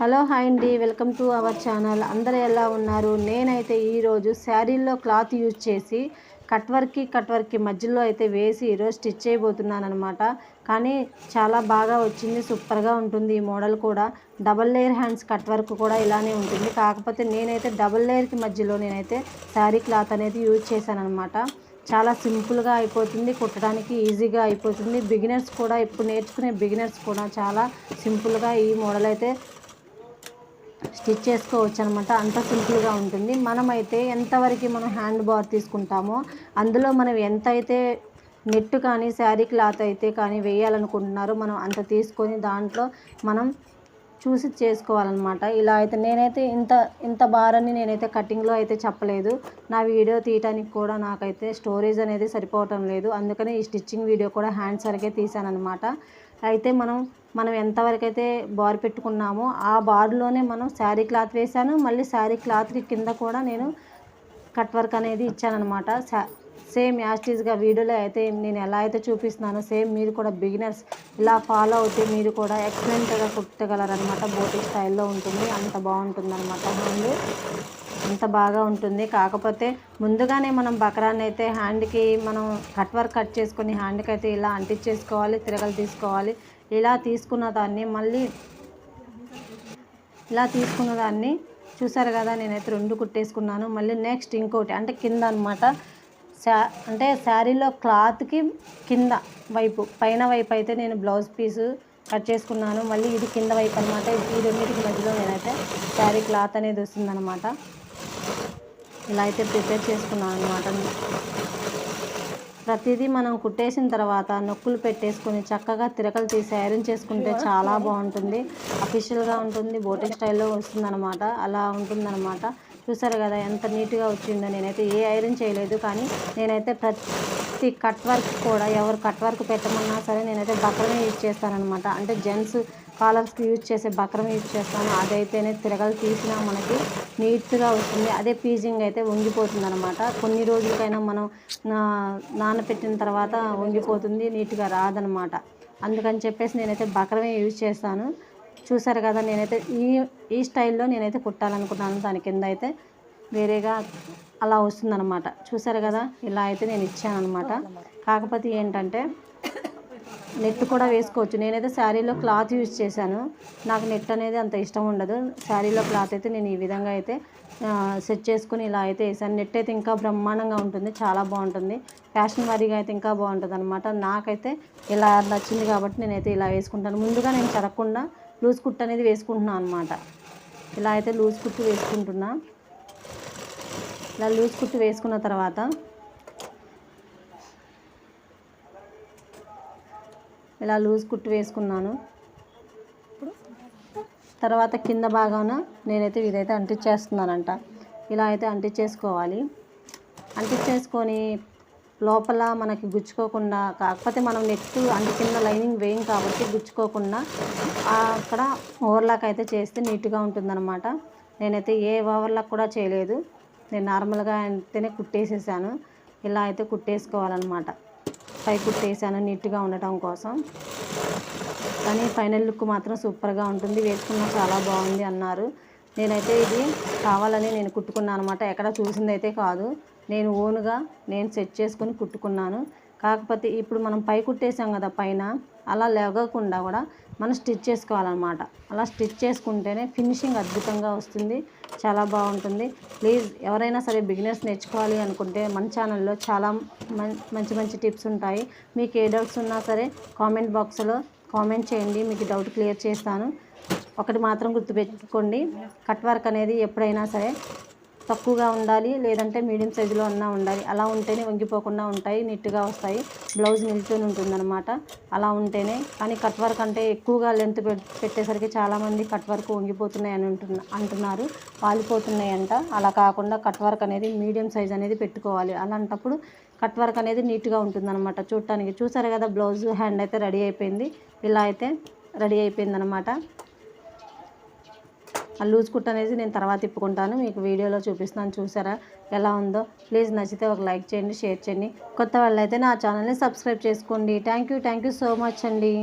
Hello hi అండి, welcome to our channel. అందరూ ఎలా ఉన్నారు? నేనైతే ఈరోజు శారీలో క్లాత్ యూజ్ చేసి కట్ వర్క్కి మధ్యలో అయితే వేసి ఈరోజు స్టిచ్ చేయబోతున్నాను అనమాట. కానీ చాలా బాగా వచ్చింది, సూపర్గా ఉంటుంది. ఈ మోడల్ కూడా double layer hands cut work కూడా ఇలానే ఉంటుంది. కాకపోతే నేనైతే డబల్ లేయర్కి మధ్యలో నేనైతే శారీ క్లాత్ అనేది యూజ్ చేశాను అనమాట. చాలా సింపుల్గా అయిపోతుంది, కుట్టడానికి ఈజీగా అయిపోతుంది. బిగినర్స్ కూడా, ఇప్పుడు నేర్చుకునే బిగినర్స్ కూడా చాలా సింపుల్గా ఈ మోడల్ అయితే స్టిచ్ చేసుకోవచ్చు అనమాట. అంత సింపుల్గా ఉంటుంది. మనమైతే ఎంతవరకు మనం హ్యాండ్ బార్ తీసుకుంటామో అందులో మనం ఎంత అయితే నెట్ కానీ శారీ క్లాత్ అయితే కానీ వేయాలనుకుంటున్నారో మనం అంత తీసుకొని దాంట్లో మనం చూసి చేసుకోవాలన్నమాట. ఇలా అయితే నేనైతే ఇంత బారని నేనైతే కటింగ్లో అయితే చెప్పలేదు. నా వీడియో తీయటానికి కూడా నాకైతే స్టోరేజ్ అనేది సరిపోవటం లేదు. అందుకని ఈ స్టిచ్చింగ్ వీడియో కూడా హ్యాండ్స్ వరకే తీసానమాట. అయితే మనం ఎంతవరకు అయితే బార్ పెట్టుకున్నామో ఆ బార్లోనే మనం శారీ క్లాత్ వేసాను. మళ్ళీ శారీ క్లాత్కి కింద కూడా నేను కట్ వర్క్ అనేది ఇచ్చానమాట. సేమ్ యాస్టీజ్గా వీడియోలో అయితే నేను ఎలా అయితే చూపిస్తున్నానో సేమ్ మీరు కూడా బిగినర్స్ ఇలా ఫాలో అవుతే మీరు కూడా ఎక్సలెంట్గా కుట్టగలరనమాట. బోటిక్ స్టైల్లో ఉంటుంది, అంత బాగుంటుంది అనమాట. హ్యాండ్ అంత బాగా ఉంటుంది. కాకపోతే ముందుగానే మనం బకరాన్ని అయితే హ్యాండ్కి మనం కట్ వర్క్ కట్ చేసుకొని హ్యాండ్కి అయితే ఇలా అంటించేసుకోవాలి, తిరగలు తీసుకోవాలి. ఇలా తీసుకున్న దాన్ని చూసారు కదా, నేనైతే 2 కుట్టేసుకున్నాను. మళ్ళీ నెక్స్ట్ ఇంకోటి అంటే కింద అనమాట. అంటే శారీలో క్లాత్కి కింద వైపు, పైన వైపు అయితే నేను బ్లౌజ్ పీసు కట్ చేసుకున్నాను. మళ్ళీ ఇది కింద వైపు అనమాట. ఈ రెండింటికి మధ్యలో నేనైతే శారీ క్లాత్ అనేది వస్తుందన్నమాట. ఇలా అయితే ప్రిపేర్ చేసుకున్నాను అనమాట. ప్రతిదీ మనం కుట్టేసిన తర్వాత నొక్కులు పెట్టేసుకొని చక్కగా తిరగలు తీసి ఐరన్ చేసుకుంటే చాలా బాగుంటుంది. అఫీషియల్గా ఉంటుంది, బోటిక్ స్టైల్లో వస్తుందన్నమాట. అలా ఉంటుందన్నమాట. చూసారు కదా ఎంత నీట్గా వచ్చిందో. నేనైతే ఏ ఐరన్ చేయలేదు, కానీ నేనైతే ప్రతి కట్ వర్క్ కూడా ఎవరు కట్ వర్క్ పెట్టమన్నా సరే నేనైతే బక్రమే యూజ్ చేస్తానన్నమాట. అంటే జెంట్స్ కాలర్స్కి యూజ్ చేసే బక్రం యూజ్ చేస్తాను. అదైతేనే తిరగలు తీసినా మనకి నీట్గా వస్తుంది. అదే పీజింగ్ అయితే వంగిపోతుంది అనమాట. కొన్ని రోజులకైనా మనం నానబెట్టిన తర్వాత వంగిపోతుంది, నీట్గా రాదనమాట. అందుకని చెప్పేసి నేనైతే బక్రమే యూజ్ చేస్తాను. చూసారు కదా, నేనైతే ఈ స్టైల్లో నేనైతే కుట్టాలనుకున్నాను. దాని కింద అయితే వేరేగా అలా వస్తుందన్నమాట. చూసారు కదా, ఇలా అయితే నేను ఇచ్చాను అనమాట. కాకపోతే ఏంటంటే నెట్ కూడా వేసుకోవచ్చు. నేనైతే శారీలో క్లాత్ యూజ్ చేశాను. నాకు నెట్ అనేది అంత ఇష్టం ఉండదు. శారీలో క్లాత్ అయితే నేను ఈ విధంగా అయితే సెట్ చేసుకుని ఇలా అయితే వేసాను. నెట్ అయితే ఇంకా బ్రహ్మాండంగా ఉంటుంది, చాలా బాగుంటుంది. ఫ్యాషన్ వారీగా అయితే ఇంకా బాగుంటుంది అనమాట. నాకైతే ఇలా నచ్చింది కాబట్టి నేనైతే ఇలా వేసుకుంటాను. ముందుగా నేను చెరగకుండా లూజ్ కుట్ అనేది వేసుకుంటున్నాను అనమాట. ఇలా అయితే లూజ్ కుట్టు వేసుకుంటున్నా. ఇలా లూజ్ కుట్టు వేసుకున్న తర్వాత ఇలా లూజ్ కుట్టు వేసుకున్నాను. తర్వాత కింద భాగాన నేనైతే ఇదైతే అంటించేస్తున్నానంట. ఇలా అయితే అంటించేసుకోవాలి. అంటించేసుకొని లోపల మనకి గుచ్చుకోకుండా, కాకపోతే మనం నెట్ కింద లైనింగ్ వేయం కాబట్టి గుచ్చుకోకుండా అక్కడ ఓవర్లాక్ అయితే చేస్తే నీట్గా ఉంటుందన్నమాట. నేనైతే ఏ ఓవర్లాక్ కూడా చేయలేదు. నేను నార్మల్గా అయితేనే కుట్టేసేసాను. ఇలా అయితే కుట్టేసుకోవాలన్నమాట. పై కుట్టేసాను నీట్గా ఉండటం కోసం. కానీ ఫైనల్ లుక్ మాత్రం సూపర్గా ఉంటుంది. వేసుకున్నా చాలా బాగుంది అన్నారు. నేనైతే ఇది కావాలని నేను కుట్టుకున్నాను అనమాట. ఎక్కడ చూసిందైతే కాదు, నేను ఓన్గా నేను సెట్ చేసుకొని కుట్టుకున్నాను. కాకపోతే ఇప్పుడు మనం పై కుట్టేసాం కదా, పైన అలా లేగకుండా కూడా మనం స్టిచ్ చేసుకోవాలన్నమాట. అలా స్టిచ్ చేసుకుంటేనే ఫినిషింగ్ అద్భుతంగా వస్తుంది, చాలా బాగుంటుంది. ప్లీజ్ ఎవరైనా సరే బిగినర్స్ నేర్చుకోవాలి అనుకుంటే మన ఛానల్లో చాలా మంచి టిప్స్ ఉంటాయి. మీకు ఏ డౌట్స్ ఉన్నా సరే కామెంట్ బాక్స్లో కామెంట్ చేయండి, మీకు డౌట్ క్లియర్ చేస్తాను. ఒకటి మాత్రం గుర్తుపెట్టుకోండి, కట్ వర్క్ అనేది ఎప్పుడైనా సరే తక్కువగా ఉండాలి, లేదంటే మీడియం సైజులో అన్నా ఉండాలి. అలా ఉంటేనే వంగిపోకుండా ఉంటాయి, నీట్గా వస్తాయి. బ్లౌజ్ నిల్చొని ఉంటుందన్నమాట. అలా ఉంటేనే. కానీ కట్ వర్క్ అంటే ఎక్కువగా లెంత్ పెట్టేసరికి చాలామంది కట్ వర్క్ వంగిపోతున్నాయి అని అంటున్నారు, వాలిపోతున్నాయంట. అలా కాకుండా కట్ వర్క్ అనేది మీడియం సైజ్ అనేది పెట్టుకోవాలి. అలాంటప్పుడు కట్ వర్క్ అనేది నీట్గా ఉంటుందన్నమాట చూడటానికి. చూసారు కదా, బ్లౌజ్ హ్యాండ్ అయితే రెడీ అయిపోయింది. ఇలా అయితే రెడీ అయిపోయిందనమాట. ఆ లూజ్ కుట్ అనేది నేను తర్వాత తిప్పుకుంటాను, మీకు వీడియోలో చూపిస్తున్నాను. చూసారా ఎలా ఉందో. ప్లీజ్ నచ్చితే ఒక లైక్ చేయండి, షేర్ చేయండి. కొత్త వాళ్ళు అయితే నా ఛానల్ని సబ్స్క్రైబ్ చేసుకోండి. థ్యాంక్ యూ సో మచ్ అండి.